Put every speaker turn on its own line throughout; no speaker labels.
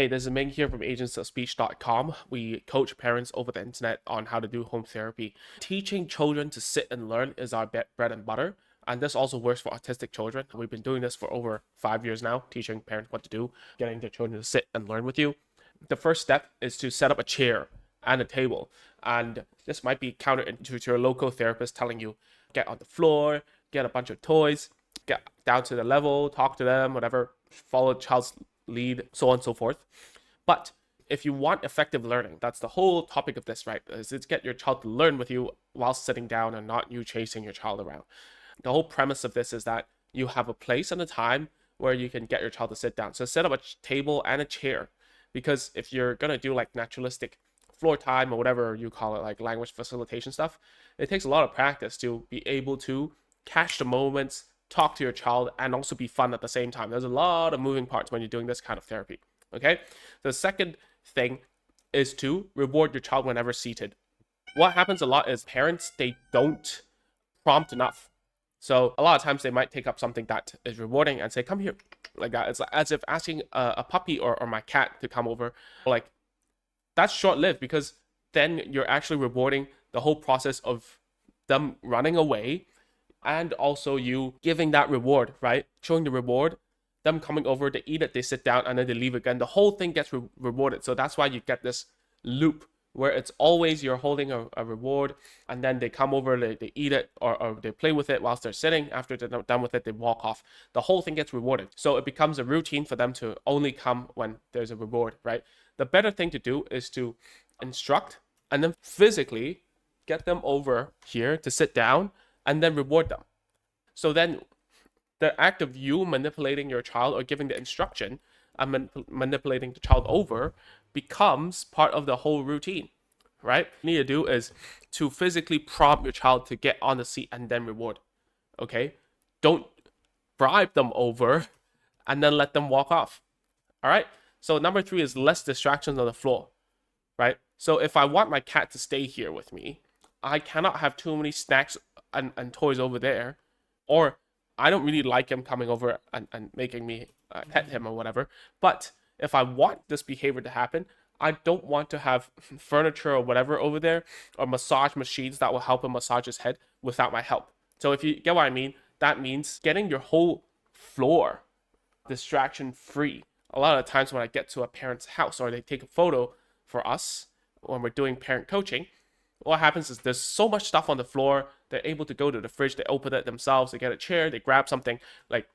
Hey, this is Ming here from agentsofspeech.com. We coach parents over the internet on how to do home therapy. Teaching children to sit and learn is our bread and butter, and this also works for autistic children. We've been doing this for over 5 years now, teaching parents what to do, getting their children to sit and learn with you. The first step is to set up a chair and a table, and this might be counterintuitive to your local therapist telling you, get on the floor, get a bunch of toys, get down to the level, talk to them, whatever, follow the child's lead, so on and so forth. But if you want effective learning, that's the whole topic of this, right? Is to get your child to learn with you while sitting down and not you chasing your child around. The whole premise of this is that you have a place and a time where you can get your child to sit down. So set up a table and a chair, because if you're gonna do like naturalistic floor time or whatever you call it, like language facilitation stuff, it takes a lot of practice to be able to catch the moments, talk to your child, and also be fun at the same time. There's a lot of moving parts when you're doing this kind of therapy. Okay. The second thing is to reward your child whenever seated. What happens a lot is parents, they don't prompt enough. So a lot of times they might take up something that is rewarding and say, come here, like that. It's like as if asking a puppy or my cat to come over. Like, that's short-lived, because then you're actually rewarding the whole process of them running away, and also you giving that reward, right? Showing the reward, them coming over, they eat it, they sit down, and then they leave again. The whole thing gets rewarded. So that's why you get this loop where it's always you're holding a reward, and then they come over, they eat it, or they play with it whilst they're sitting. After they're done with it, they walk off. The whole thing gets rewarded. So it becomes a routine for them to only come when there's a reward, right? The better thing to do is to instruct and then physically get them over here to sit down and then reward them. So then the act of you manipulating your child or giving the instruction and manipulating the child over becomes part of the whole routine, right? What you need to do is to physically prompt your child to get on the seat and then reward. Okay? Don't bribe them over and then let them walk off. All right? So number 3 is less distractions on the floor, right? So if I want my cat to stay here with me, I cannot have too many snacks and toys over there, or I don't really like him coming over and making me pet him or whatever. But if I want this behavior to happen, I don't want to have furniture or whatever over there, or massage machines that will help him massage his head without my help. So if you get what I mean, that means getting your whole floor distraction free. A lot of the times when I get to a parent's house or they take a photo for us when we're doing parent coaching, what happens is there's so much stuff on the floor. They're able to go to the fridge, they open it themselves, they get a chair, they grab something. Like,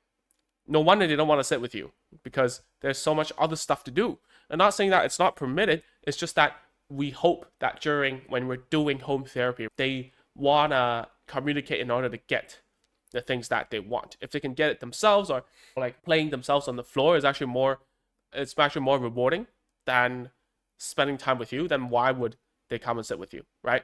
no wonder they don't want to sit with you, because there's so much other stuff to do. I'm not saying that it's not permitted. It's just that we hope that when we're doing home therapy, they want to communicate in order to get the things that they want. If they can get it themselves, or like playing themselves on the floor, it's actually more rewarding than spending time with you, then why would they come and sit with you, right?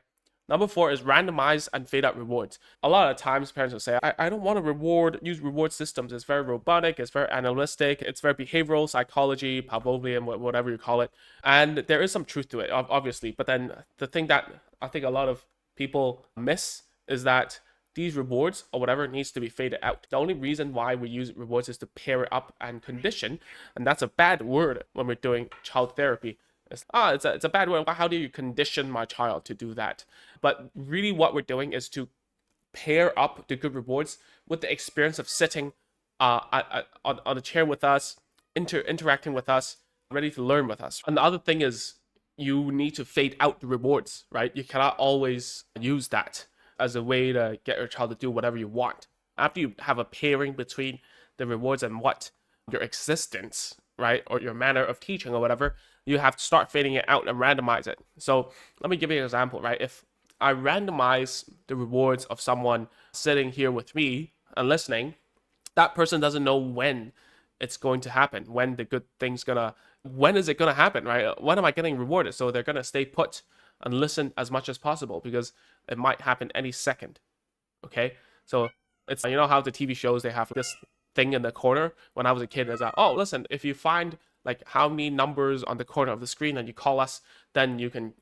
Number 4 is randomize and fade out rewards. A lot of times parents will say, I don't want to use reward systems. It's very robotic, it's very animalistic, it's very behavioral psychology, Pavlovian, whatever you call it. And there is some truth to it, obviously. But then the thing that I think a lot of people miss is that these rewards or whatever needs to be faded out. The only reason why we use rewards is to pair it up and condition. And that's a bad word when we're doing child therapy. It's a bad word. How do you condition my child to do that? But really what we're doing is to pair up the good rewards with the experience of sitting on a chair with us, interacting with us, ready to learn with us. And the other thing is you need to fade out the rewards, right? You cannot always use that as a way to get your child to do whatever you want. After you have a pairing between the rewards and what your existence, right, or your manner of teaching or whatever, you have to start fading it out and randomize it. So let me give you an example, right? If I randomize the rewards of someone sitting here with me and listening, that person doesn't know when it's going to happen, when is it gonna happen, right? When am I getting rewarded? So they're gonna stay put and listen as much as possible, because it might happen any second. Okay, so it's, you know how the TV shows, they have this thing in the corner. When I was a kid, it's like, oh, listen, if you find like how many numbers on the corner of the screen and you call us, then you can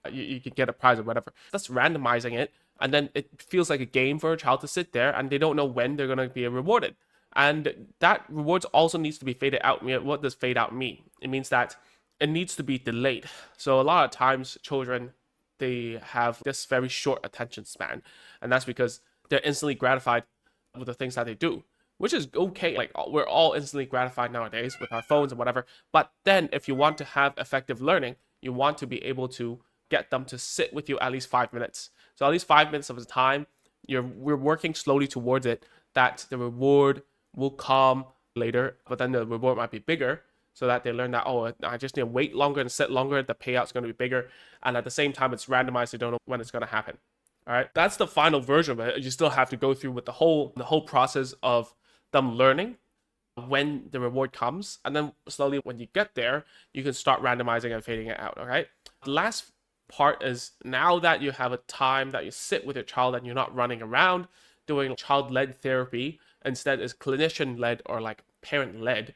get a prize or whatever. That's randomizing it, and then it feels like a game for a child to sit there and they don't know when they're going to be rewarded. And that rewards also needs to be faded out. What does fade out mean? It means that it needs to be delayed. So a lot of times children, they have this very short attention span, and that's because they're instantly gratified with the things that they do, which is okay. Like we're all instantly gratified nowadays with our phones and whatever. But then if you want to have effective learning, you want to be able to get them to sit with you at least 5 minutes. So at least 5 minutes of the time, we're working slowly towards it. That the reward will come later, but then the reward might be bigger, so that they learn that, oh, I just need to wait longer and sit longer, the payout's going to be bigger, and at the same time it's randomized, they don't know when it's going to happen. All right, that's the final version of it. You still have to go through with the whole process of them learning when the reward comes, and then slowly when you get there, you can start randomizing and fading it out. All right, the last part is, now that you have a time that you sit with your child and you're not running around doing child-led therapy, instead is clinician-led or like parent-led,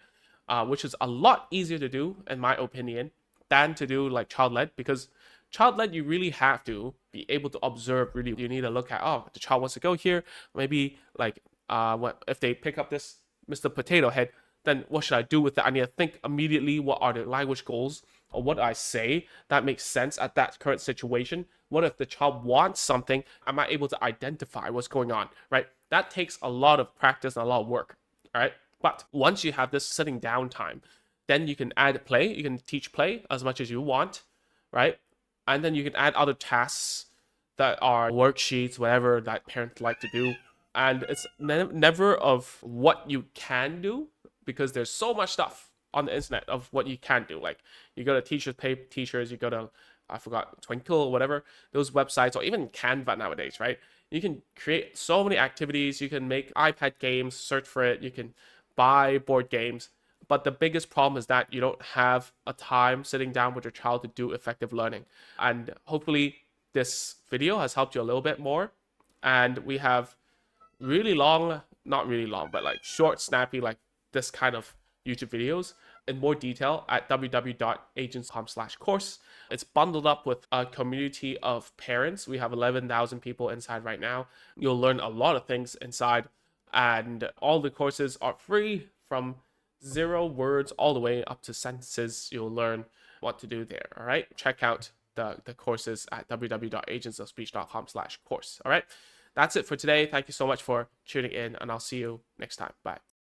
which is a lot easier to do in my opinion than to do like child-led, because child-led, you really have to be able to observe. Really, you need to look at, oh, the child wants to go here, maybe like what if they pick up this Mr. Potato Head, then what should I do with that? I need to think immediately, what are the language goals, or what I say that makes sense at that current situation. What if the child wants something? Am I able to identify what's going on, right? That takes a lot of practice and a lot of work, all right? But once you have this sitting down time, then you can add play. You can teach play as much as you want, right? And then you can add other tasks that are worksheets, whatever that parents like to do. And it's never of what you can do, because there's so much stuff on the internet of what you can do. Like you go to teachers pay teachers, you go to, I forgot, Twinkle or whatever, those websites, or even Canva nowadays, right? You can create so many activities. You can make iPad games, search for it. You can buy board games. But the biggest problem is that you don't have a time sitting down with your child to do effective learning. And hopefully this video has helped you a little bit more. And we have really long, not really long, but like short, snappy, like this kind of YouTube videos in more detail at www.agents.com/course. It's bundled up with a community of parents. We have 11,000 people inside right now. You'll learn a lot of things inside, and all the courses are free, from 0 words all the way up to sentences. You'll learn what to do there. All right, check out the courses at www.agentsofspeech.com/course. All right, that's it for today. Thank you so much for tuning in, and I'll see you next time. Bye.